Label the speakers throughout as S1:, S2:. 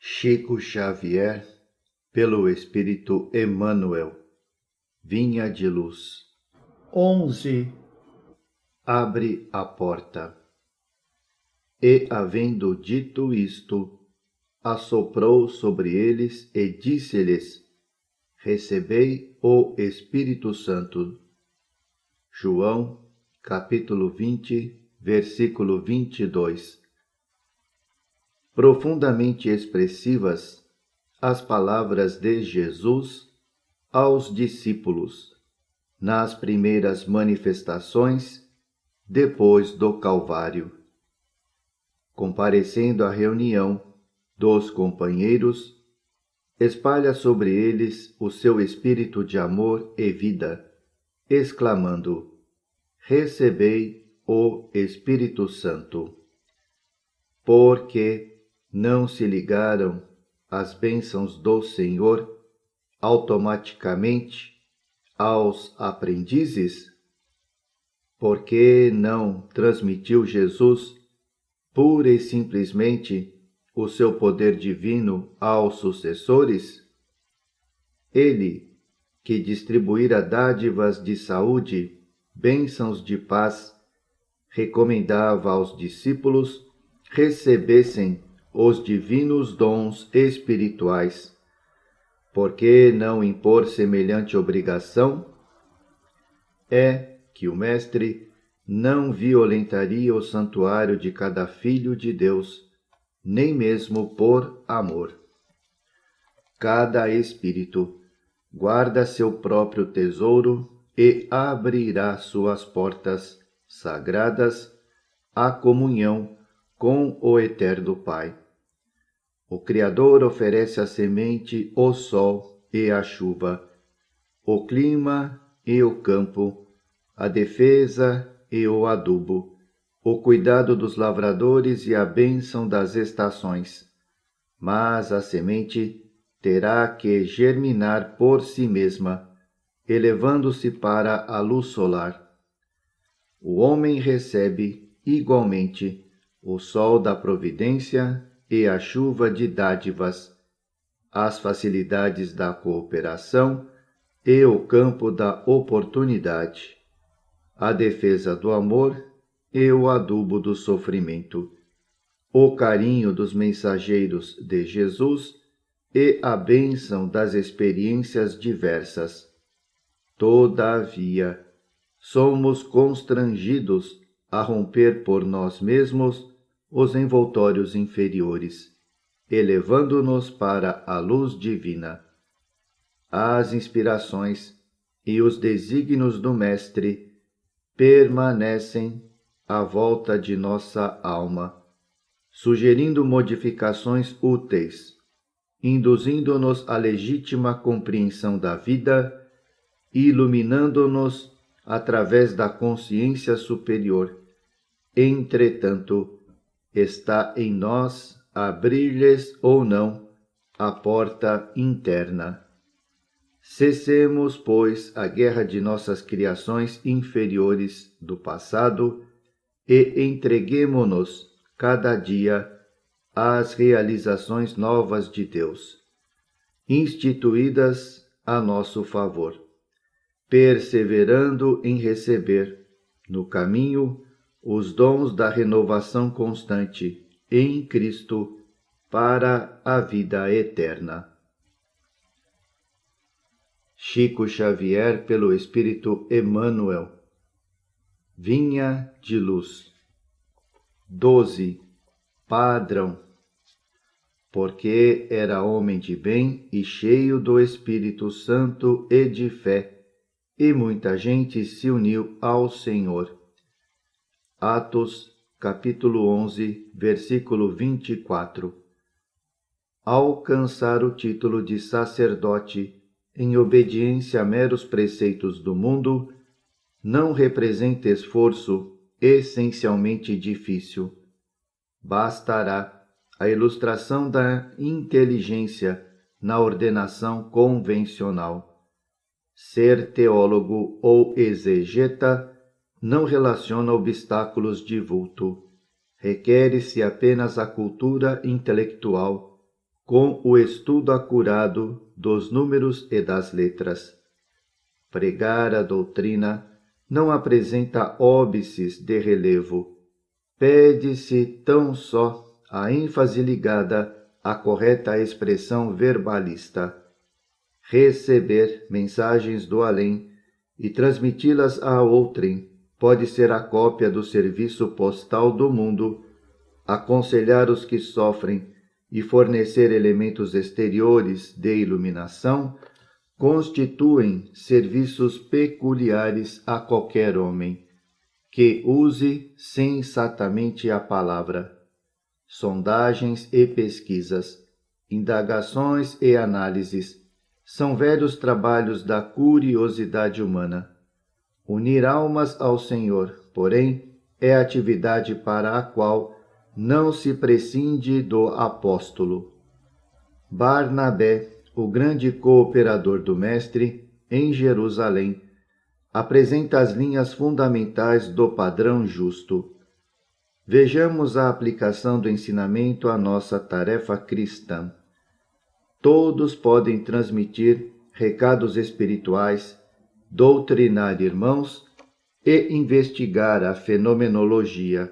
S1: Chico Xavier, pelo Espírito Emmanuel, Vinha de Luz.
S2: 11.
S1: Abre a porta. E, havendo dito isto, assoprou sobre eles e disse-lhes: Recebei o Espírito Santo. João, capítulo 20, versículo 22. Profundamente expressivas, as palavras de Jesus aos discípulos, nas primeiras manifestações, depois do Calvário. Comparecendo à reunião dos companheiros, espalha sobre eles o seu espírito de amor e vida, exclamando: Recebei o Espírito Santo. Porque não se ligaram às bênçãos do Senhor automaticamente aos aprendizes? Porque não transmitiu Jesus pura e simplesmente o seu poder divino aos sucessores? Ele, que distribuíra dádivas de saúde, bênçãos de paz, recomendava aos discípulos recebessem os divinos dons espirituais. Por que não impor semelhante obrigação? É que o Mestre não violentaria o santuário de cada filho de Deus, nem mesmo por amor. Cada espírito guarda seu próprio tesouro e abrirá suas portas sagradas à comunhão com o Eterno Pai. O Criador oferece a semente, o sol e a chuva, o clima e o campo, a defesa e o adubo, o cuidado dos lavradores e a bênção das estações. Mas a semente terá que germinar por si mesma, elevando-se para a luz solar. O homem recebe, igualmente, o sol da providência e a chuva de dádivas, as facilidades da cooperação e o campo da oportunidade, a defesa do amor e o adubo do sofrimento, o carinho dos mensageiros de Jesus e a bênção das experiências diversas. Todavia, somos constrangidos a romper por nós mesmos os envoltórios inferiores, elevando-nos para a luz divina. As inspirações e os desígnios do Mestre permanecem à volta de nossa alma, sugerindo modificações úteis, induzindo-nos à legítima compreensão da vida, iluminando-nos através da consciência superior. Entretanto, está em nós abrir-lhes ou não a porta interna. Cessemos, pois, a guerra de nossas criações inferiores do passado e entreguemo-nos cada dia às realizações novas de Deus, instituídas a nosso favor, perseverando em receber, no caminho, os dons da renovação constante em Cristo para a vida eterna. Chico Xavier, pelo Espírito Emmanuel, Vinha de Luz. 12. Padrão. Porque era homem de bem e cheio do Espírito Santo e de fé, e muita gente se uniu ao Senhor. Atos, capítulo 11, versículo 24. Alcançar o título de sacerdote em obediência a meros preceitos do mundo não representa esforço essencialmente difícil. Bastará a ilustração da inteligência na ordenação convencional. Ser teólogo ou exegeta não relaciona obstáculos de vulto. Requer-se apenas a cultura intelectual com o estudo acurado dos números e das letras. Pregar a doutrina não apresenta óbices de relevo. Pede-se tão só a ênfase ligada à correta expressão verbalista. Receber mensagens do além e transmiti-las a outrem pode ser a cópia do serviço postal do mundo, aconselhar os que sofrem e fornecer elementos exteriores de iluminação constituem serviços peculiares a qualquer homem que use sensatamente a palavra. Sondagens e pesquisas, indagações e análises são velhos trabalhos da curiosidade humana. Unir almas ao Senhor, porém, é atividade para a qual não se prescinde do apóstolo. Barnabé, o grande cooperador do Mestre, em Jerusalém, apresenta as linhas fundamentais do padrão justo. Vejamos a aplicação do ensinamento à nossa tarefa cristã. Todos podem transmitir recados espirituais, doutrinar irmãos e investigar a fenomenologia,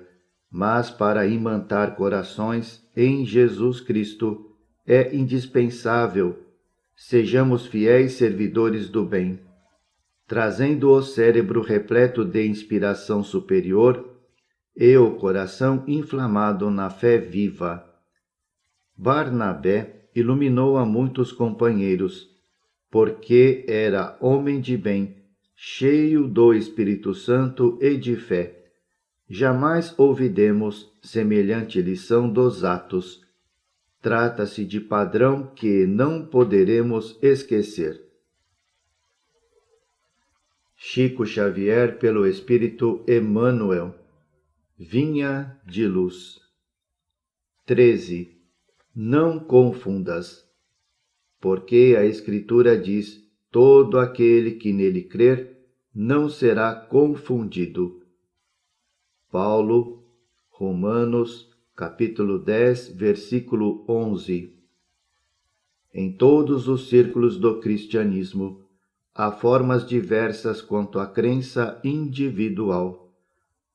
S1: mas para imantar corações em Jesus Cristo é indispensável sejamos fiéis servidores do bem, trazendo o cérebro repleto de inspiração superior e o coração inflamado na fé viva. Barnabé iluminou a muitos companheiros, porque era homem de bem, cheio do Espírito Santo e de fé. Jamais ouvidemos semelhante lição dos Atos. Trata-se de padrão que não poderemos esquecer. Chico Xavier, pelo Espírito Emmanuel. Vinha de luz. 13. Não confundas, porque a Escritura diz: todo aquele que nele crer não será confundido. Paulo, Romanos, capítulo 10, versículo 11. Em todos os círculos do cristianismo, há formas diversas quanto à crença individual.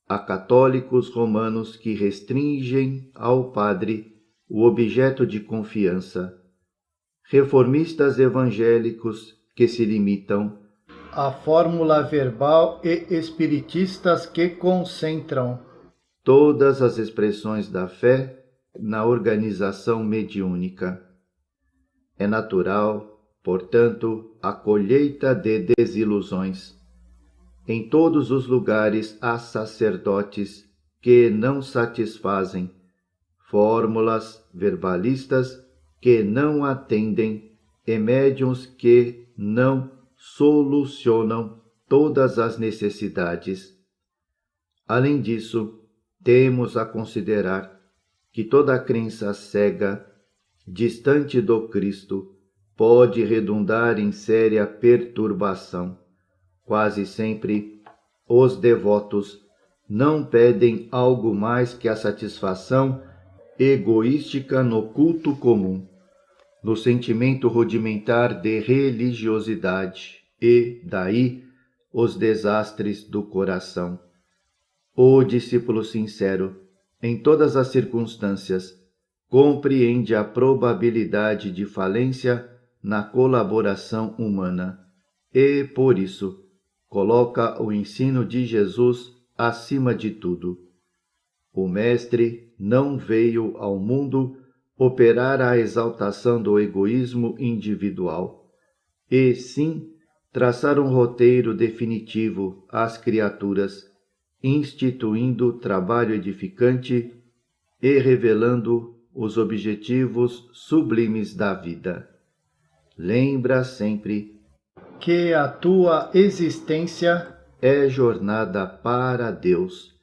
S1: Há católicos romanos que restringem ao padre o objeto de confiança, reformistas evangélicos que se limitam
S2: a fórmula verbal e espiritistas que concentram
S1: todas as expressões da fé na organização mediúnica. É natural, portanto, a colheita de desilusões. Em todos os lugares há sacerdotes que não satisfazem, fórmulas verbalistas que não atendem e médiuns que não solucionam todas as necessidades. Além disso, temos a considerar que toda crença cega, distante do Cristo, pode redundar em séria perturbação. Quase sempre, os devotos não pedem algo mais que a satisfação egoística no culto comum, no sentimento rudimentar de religiosidade e, daí, os desastres do coração. O discípulo sincero, em todas as circunstâncias, compreende a probabilidade de falência na colaboração humana e, por isso, coloca o ensino de Jesus acima de tudo. O Mestre não veio ao mundo operar a exaltação do egoísmo individual, e sim traçar um roteiro definitivo às criaturas, instituindo trabalho edificante e revelando os objetivos sublimes da vida. Lembra sempre
S2: que a tua existência
S1: é jornada para Deus.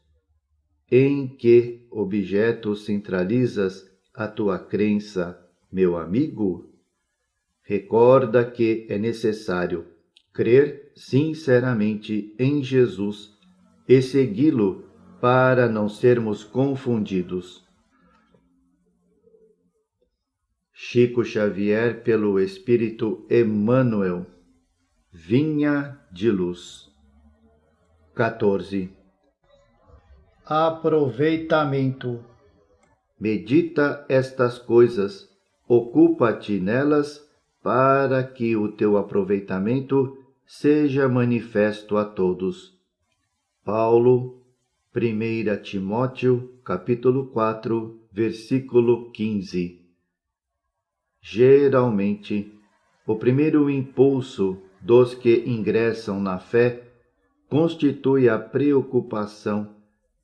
S1: Em que objeto centralizas a tua crença, meu amigo? Recorda que é necessário crer sinceramente em Jesus e segui-lo para não sermos confundidos. Chico Xavier pelo Espírito Emmanuel. Vinha de luz. 14.
S2: Aproveitamento.
S1: Medita estas coisas, ocupa-te nelas, para que o teu aproveitamento seja manifesto a todos. Paulo, 1 Timóteo, capítulo 4, versículo 15. Geralmente, o primeiro impulso dos que ingressam na fé constitui a preocupação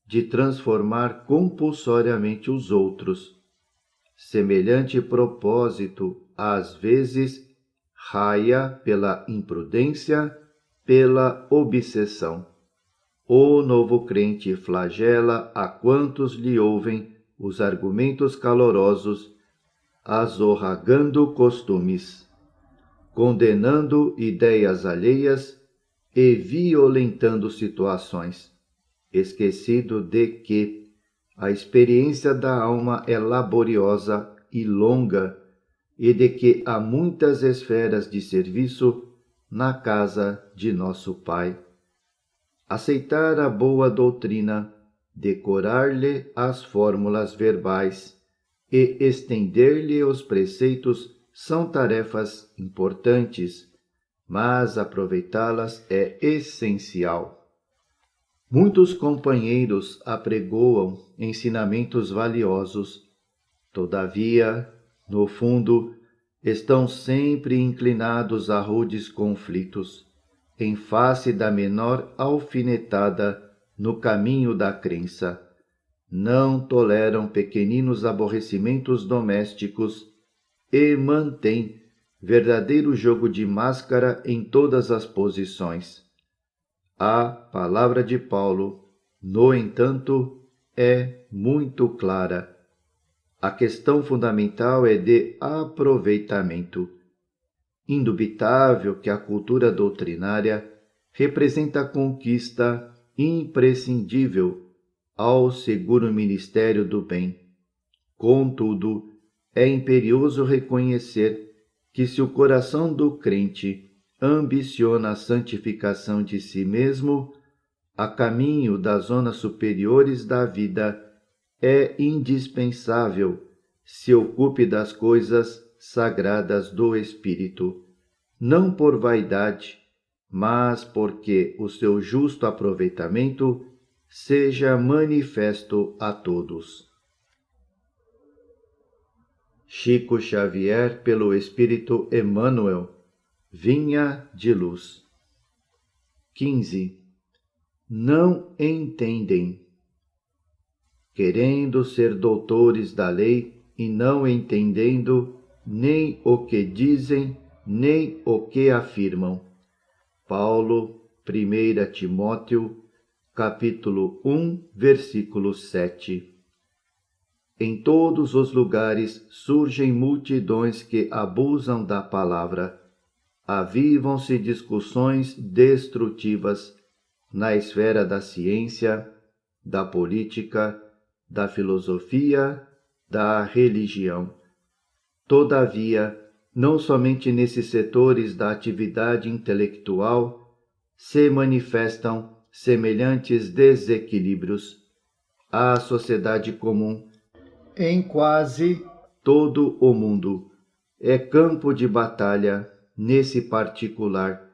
S1: de transformar compulsoriamente os outros. Semelhante propósito, às vezes, raia pela imprudência, pela obsessão. O novo crente flagela a quantos lhe ouvem os argumentos calorosos, azorragando costumes, condenando ideias alheias e violentando situações, esquecido de que a experiência da alma é laboriosa e longa e de que há muitas esferas de serviço na casa de nosso Pai. Aceitar a boa doutrina, decorar-lhe as fórmulas verbais e estender-lhe os preceitos são tarefas importantes, mas aproveitá-las é essencial. Muitos companheiros apregoam ensinamentos valiosos, todavia, no fundo, estão sempre inclinados a rudes conflitos, em face da menor alfinetada no caminho da crença. Não toleram pequeninos aborrecimentos domésticos e mantêm verdadeiro jogo de máscara em todas as posições. A palavra de Paulo, no entanto, é muito clara. A questão fundamental é de aproveitamento. Indubitável que a cultura doutrinária representa a conquista imprescindível ao seguro ministério do bem. Contudo, é imperioso reconhecer que se o coração do crente ambiciona a santificação de si mesmo, a caminho das zonas superiores da vida, é indispensável se ocupe das coisas sagradas do Espírito, não por vaidade, mas porque o seu justo aproveitamento seja manifesto a todos. Chico Xavier pelo Espírito Emmanuel. Vinha de luz. 15. Não entendem. Querendo ser doutores da lei e não entendendo nem o que dizem, nem o que afirmam. Paulo, 1 Timóteo, capítulo 1, versículo 7. Em todos os lugares surgem multidões que abusam da palavra. Avivam-se discussões destrutivas na esfera da ciência, da política, da filosofia, da religião. Todavia, não somente nesses setores da atividade intelectual se manifestam semelhantes desequilíbrios. A sociedade comum,
S2: Em quase
S1: todo o mundo, é campo de batalha nesse particular,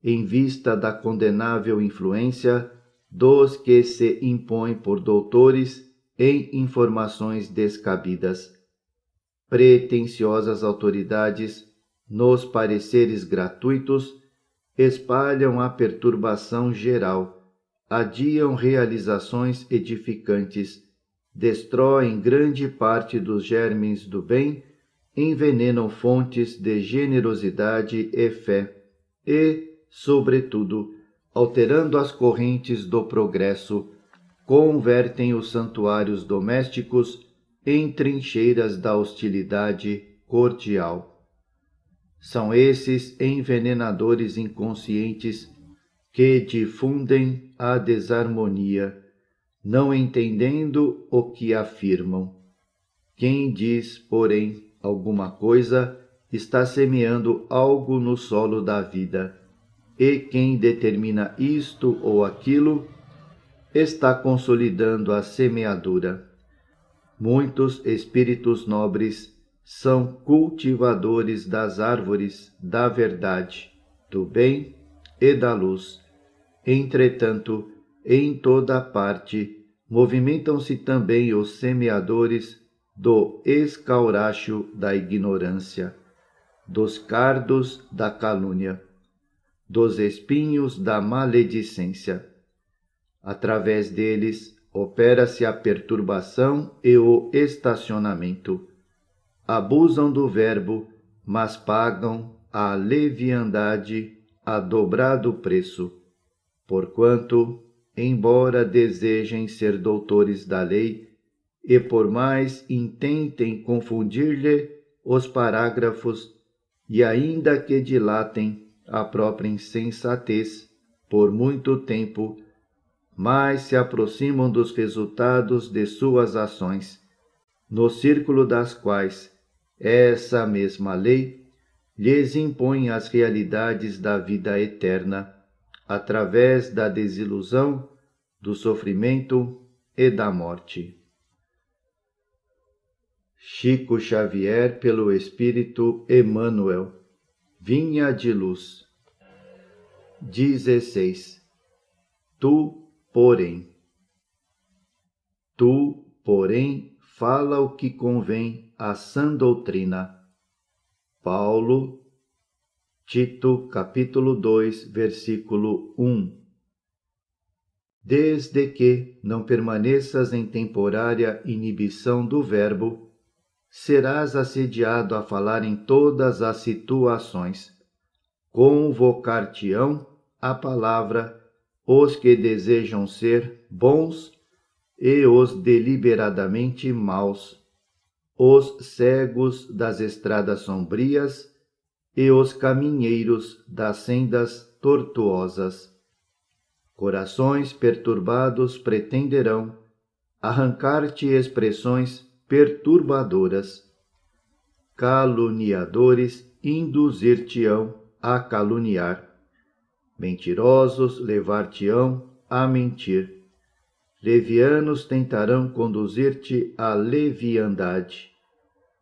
S1: em vista da condenável influência dos que se impõem por doutores em informações descabidas. Pretensiosas autoridades, nos pareceres gratuitos, espalham a perturbação geral, adiam realizações edificantes, destroem grande parte dos germes do bem, envenenam fontes de generosidade e fé e, sobretudo, alterando as correntes do progresso, convertem os santuários domésticos em trincheiras da hostilidade cordial. São esses envenenadores inconscientes que difundem a desarmonia, não entendendo o que afirmam. Quem diz, porém, alguma coisa está semeando algo no solo da vida, e quem determina isto ou aquilo está consolidando a semeadura. Muitos espíritos nobres são cultivadores das árvores da verdade, do bem e da luz. Entretanto, em toda parte, movimentam-se também os semeadores do escauracho da ignorância, dos cardos da calúnia, dos espinhos da maledicência. Através deles, opera-se a perturbação e o estacionamento. Abusam do verbo, mas pagam a leviandade a dobrado preço, porquanto, embora desejem ser doutores da lei, e por mais intentem confundir-lhe os parágrafos, e ainda que dilatem a própria insensatez por muito tempo, mais se aproximam dos resultados de suas ações, no círculo das quais essa mesma lei lhes impõe as realidades da vida eterna, através da desilusão, do sofrimento e da morte. Chico Xavier, pelo Espírito Emmanuel. Vinha de Luz. 16. Tu, porém, fala o que convém à sã doutrina. Paulo, Tito, capítulo 2, versículo 1. Desde que não permaneças em temporária inibição do verbo, serás assediado a falar em todas as situações. Convocar-te-ão à palavra os que desejam ser bons e os deliberadamente maus, os cegos das estradas sombrias e os caminheiros das sendas tortuosas. Corações perturbados pretenderão arrancar-te expressões perturbadoras. Caluniadores induzir-te-ão a caluniar. Mentirosos levar-te-ão a mentir. Levianos tentarão conduzir-te à leviandade.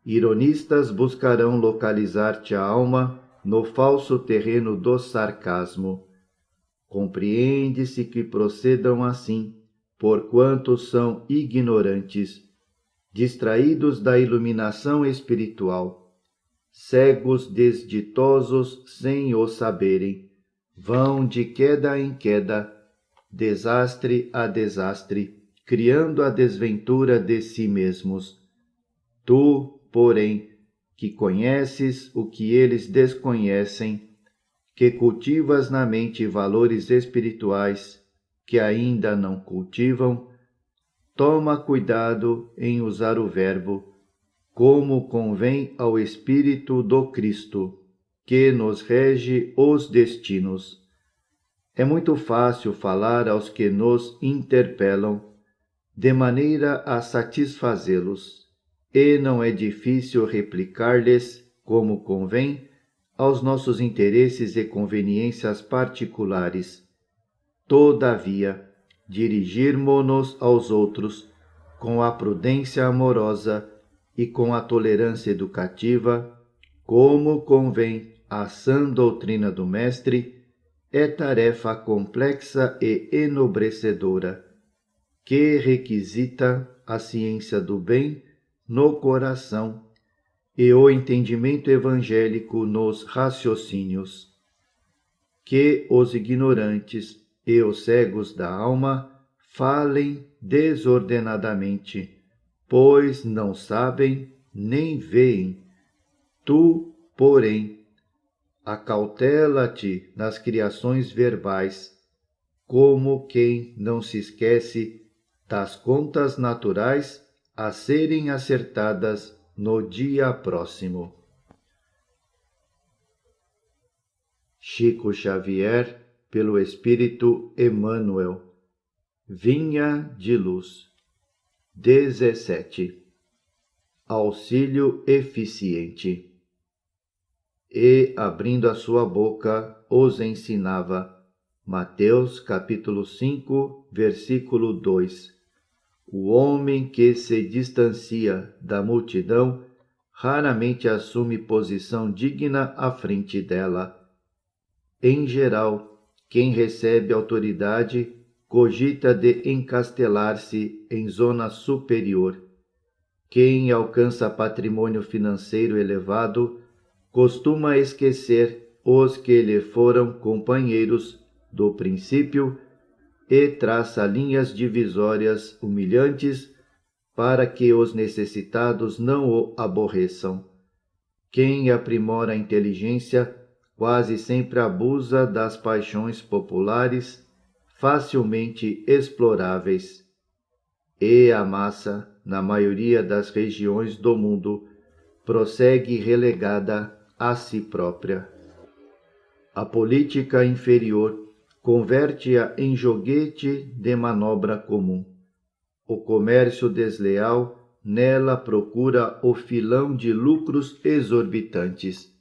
S1: Ironistas buscarão localizar-te a alma no falso terreno do sarcasmo. Compreende-se que procedam assim, porquanto são ignorantes, distraídos da iluminação espiritual, cegos desditosos sem o saberem, vão de queda em queda, desastre a desastre, criando a desventura de si mesmos. Tu, porém, que conheces o que eles desconhecem, que cultivas na mente valores espirituais que ainda não cultivam, toma cuidado em usar o verbo, como convém ao Espírito do Cristo, que nos rege os destinos. É muito fácil falar aos que nos interpelam, de maneira a satisfazê-los, e não é difícil replicar-lhes, como convém, aos nossos interesses e conveniências particulares. Todavia, dirigirmo-nos aos outros com a prudência amorosa e com a tolerância educativa, como convém à sã doutrina do Mestre, é tarefa complexa e enobrecedora, que requisita a ciência do bem no coração e o entendimento evangélico nos raciocínios. Que os ignorantes e os cegos da alma falem desordenadamente, pois não sabem nem veem. Tu, porém, acautela-te nas criações verbais, como quem não se esquece das contas naturais a serem acertadas no dia próximo. Chico Xavier, pelo Espírito Emmanuel. Vinha de Luz. 17. auxílio eficiente. E, abrindo a sua boca, os ensinava. Mateus capítulo 5, versículo 2. O homem que se distancia da multidão raramente assume posição digna à frente dela. Em geral, quem recebe autoridade cogita de encastelar-se em zona superior. Quem alcança patrimônio financeiro elevado costuma esquecer os que lhe foram companheiros do princípio e traça linhas divisórias humilhantes para que os necessitados não o aborreçam. Quem aprimora a inteligência quase sempre abusa das paixões populares, facilmente exploráveis. E a massa, na maioria das regiões do mundo, prossegue relegada a si própria. A política inferior converte-a em joguete de manobra comum. O comércio desleal nela procura o filão de lucros exorbitantes.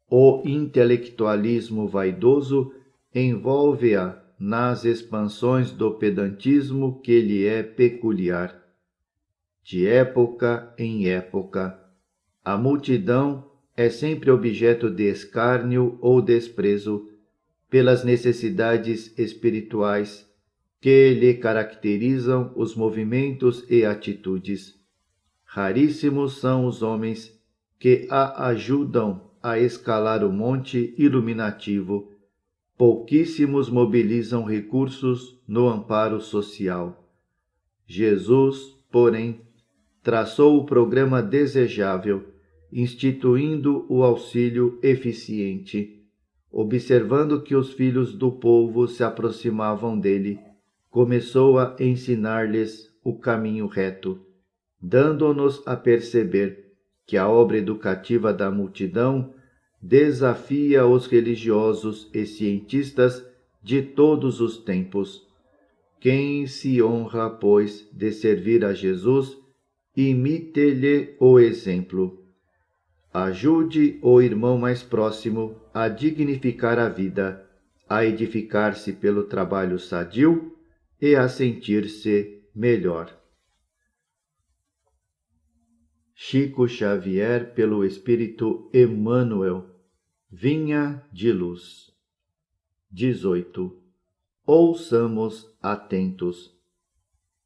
S1: O intelectualismo vaidoso envolve-a nas expansões do pedantismo que lhe é peculiar. De época em época, a multidão é sempre objeto de escárnio ou desprezo pelas necessidades espirituais que lhe caracterizam os movimentos e atitudes. Raríssimos são os homens que a ajudam a escalar o monte iluminativo. Pouquíssimos mobilizam recursos no amparo social. Jesus, porém, traçou o programa desejável, instituindo o auxílio eficiente. Observando que os filhos do povo se aproximavam dele, começou a ensinar-lhes o caminho reto, dando-nos a perceber que a obra educativa da multidão desafia os religiosos e cientistas de todos os tempos. Quem se honra, pois, de servir a Jesus, imite-lhe o exemplo. Ajude o irmão mais próximo a dignificar a vida, a edificar-se pelo trabalho sadio e a sentir-se melhor. Chico Xavier, pelo Espírito Emmanuel, Vinha de Luz. 18. Ouçamos atentos.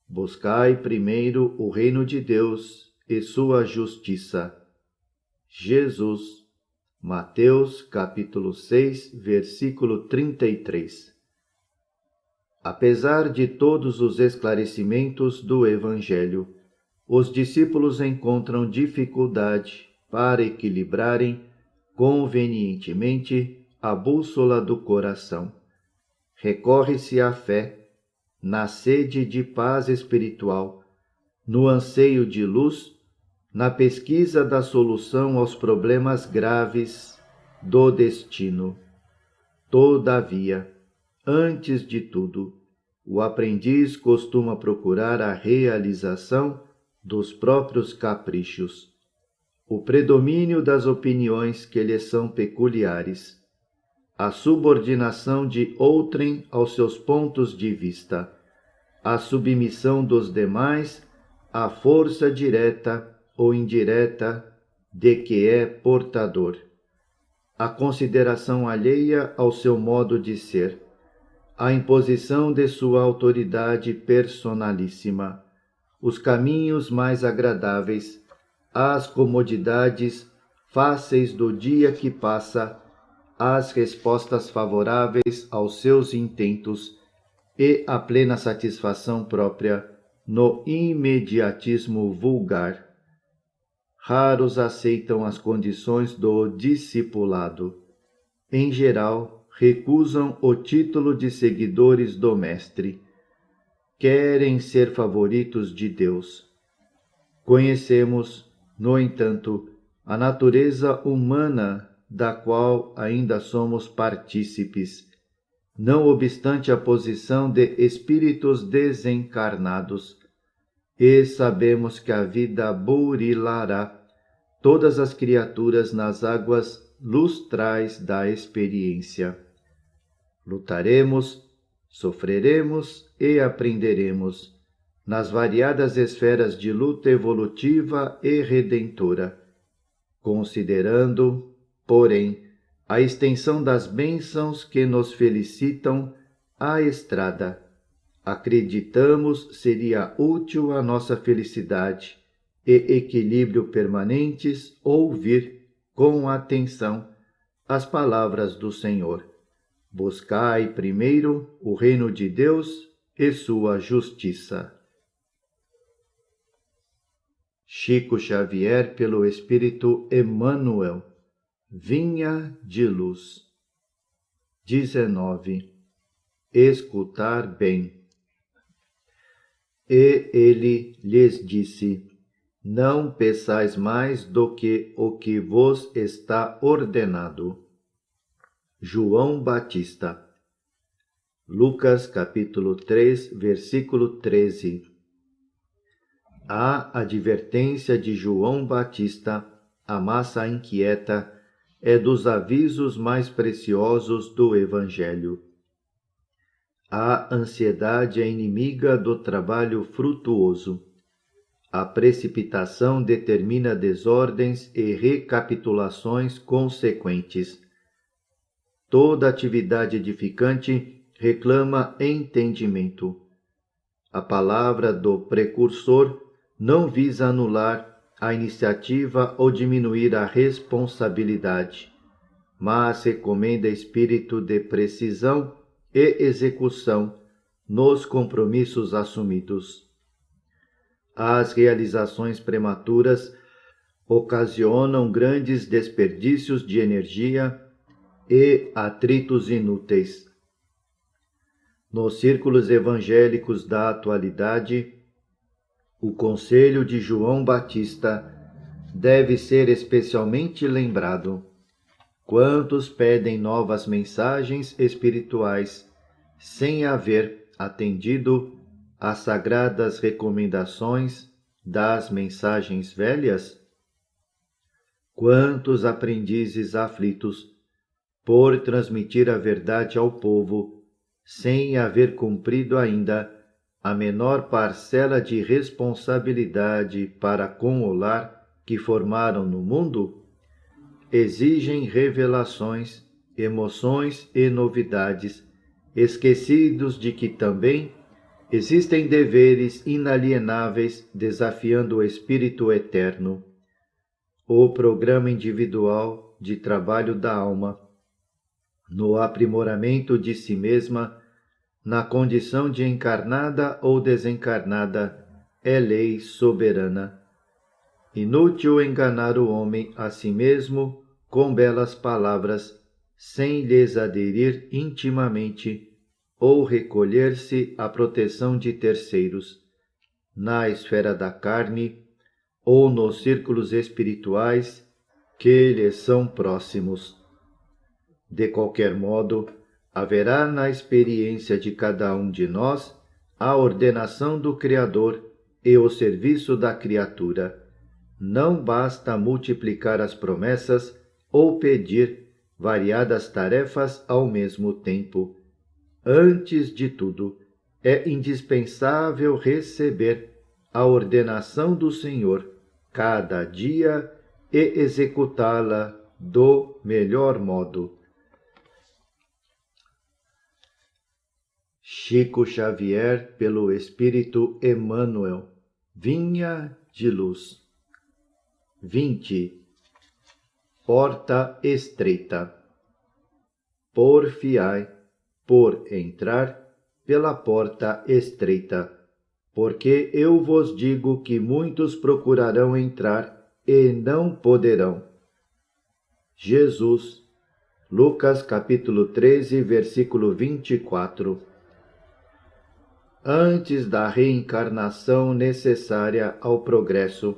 S1: Buscai primeiro o reino de Deus e sua justiça. Jesus, Mateus capítulo 6, versículo 33. Apesar de todos os esclarecimentos do Evangelho, os discípulos encontram dificuldade para equilibrarem convenientemente a bússola do coração. Recorre-se à fé, na sede de paz espiritual, no anseio de luz, na pesquisa da solução aos problemas graves do destino. Todavia, antes de tudo, o aprendiz costuma procurar a realização dos próprios caprichos, o predomínio das opiniões que lhe são peculiares, a subordinação de outrem aos seus pontos de vista, a submissão dos demais à força direta ou indireta de que é portador, a consideração alheia ao seu modo de ser, a imposição de sua autoridade personalíssima, os caminhos mais agradáveis, as comodidades fáceis do dia que passa, as respostas favoráveis aos seus intentos e a plena satisfação própria no imediatismo vulgar. Raros aceitam as condições do discipulado. Em geral, recusam o título de seguidores do Mestre. Querem ser favoritos de Deus. Conhecemos, no entanto, a natureza humana da qual ainda somos partícipes, não obstante a posição de espíritos desencarnados. e sabemos que a vida burilará todas as criaturas nas águas lustrais da experiência. Lutaremos, sofreremos e aprenderemos nas variadas esferas de luta evolutiva e redentora, considerando, porém, a extensão das bênçãos que nos felicitam a estrada. Acreditamos seria útil à nossa felicidade e equilíbrio permanentes ouvir com atenção as palavras do Senhor. Buscai primeiro o reino de Deus e sua justiça. Chico Xavier, pelo Espírito Emmanuel, Vinha de Luz. 19. Escutar bem. E ele lhes disse: Não peçais mais do que o que vos está ordenado. João Batista. Lucas capítulo 3, versículo 13. A advertência de João Batista, a massa inquieta, é dos avisos mais preciosos do Evangelho. A ansiedade é inimiga do trabalho frutuoso. A precipitação determina desordens e recapitulações consequentes. Toda atividade edificante reclama entendimento. A palavra do precursor não visa anular a iniciativa ou diminuir a responsabilidade, mas recomenda espírito de precisão e execução nos compromissos assumidos. As realizações prematuras ocasionam grandes desperdícios de energia e atritos inúteis. Nos círculos evangélicos da atualidade, o conselho de João Batista deve ser especialmente lembrado. Quantos pedem novas mensagens espirituais sem haver atendido às sagradas recomendações das mensagens velhas? Quantos aprendizes aflitos por transmitir a verdade ao povo, sem haver cumprido ainda a menor parcela de responsabilidade para com o lar que formaram no mundo, exigem revelações, emoções e novidades, esquecidos de que também existem deveres inalienáveis desafiando o Espírito Eterno. O programa individual de trabalho da alma, no aprimoramento de si mesma, na condição de encarnada ou desencarnada, é lei soberana. Inútil enganar o homem a si mesmo com belas palavras, sem lhes aderir intimamente, ou recolher-se à proteção de terceiros, na esfera da carne ou nos círculos espirituais que lhes são próximos. De qualquer modo, haverá na experiência de cada um de nós a ordenação do Criador e o serviço da criatura. Não basta multiplicar as promessas ou pedir variadas tarefas ao mesmo tempo. Antes de tudo, é indispensável receber a ordenação do Senhor cada dia e executá-la do melhor modo. Chico Xavier, pelo Espírito Emmanuel, Vinha de Luz. 20. Porta estreita. Porfiai por entrar pela porta estreita, porque eu vos digo que muitos procurarão entrar e não poderão. Jesus, Lucas capítulo 13, versículo 24. Antes da reencarnação necessária ao progresso,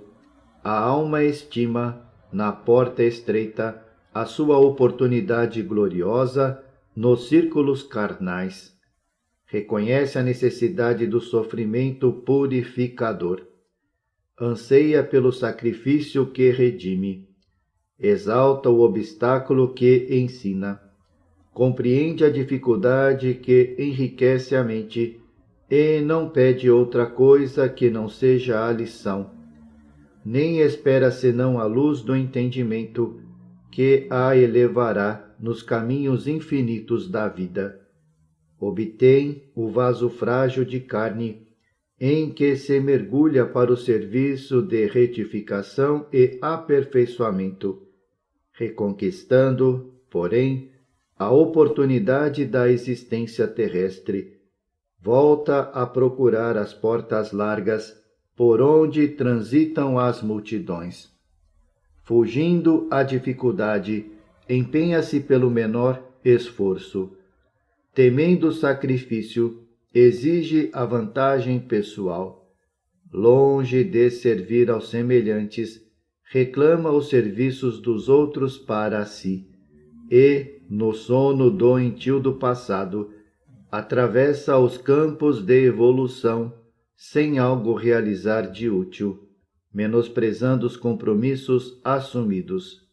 S1: a alma estima, na porta estreita, a sua oportunidade gloriosa nos círculos carnais. Reconhece a necessidade do sofrimento purificador. anseia pelo sacrifício que redime, exalta o obstáculo que ensina, compreende a dificuldade que enriquece a mente e não pede outra coisa que não seja a lição, nem espera senão a luz do entendimento que a elevará nos caminhos infinitos da vida. Obtém o vaso frágil de carne em que se mergulha para o serviço de retificação e aperfeiçoamento, reconquistando, porém, a oportunidade da existência terrestre. Volta a procurar as portas largas por onde transitam as multidões. Fugindo à dificuldade, empenha-se pelo menor esforço. Temendo o sacrifício, exige a vantagem pessoal. Longe de servir aos semelhantes, reclama os serviços dos outros para si, e, no sono doentio do passado, atravessa os campos de evolução sem algo realizar de útil, menosprezando os compromissos assumidos.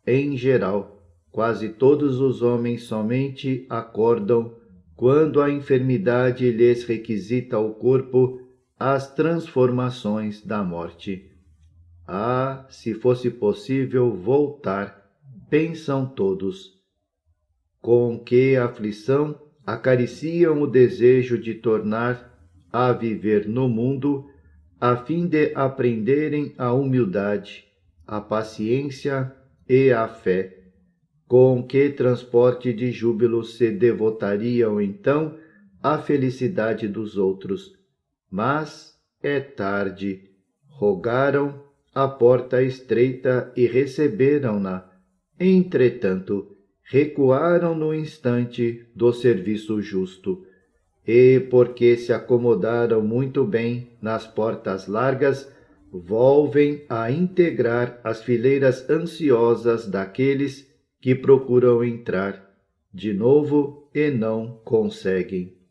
S1: Em geral, quase todos os homens somente acordam quando a enfermidade lhes requisita ao corpo as transformações da morte. Ah, se fosse possível voltar, pensam todos. Com que aflição acariciam o desejo de tornar a viver no mundo, a fim de aprenderem a humildade, a paciência e a fé. Com que transporte de júbilo se devotariam então à felicidade dos outros. Mas é tarde. Rogaram a porta estreita e receberam-na. Entretanto, recuaram no instante do serviço justo. E, porque se acomodaram muito bem nas portas largas, volvem a integrar as fileiras ansiosas daqueles que procuram entrar de novo e não conseguem.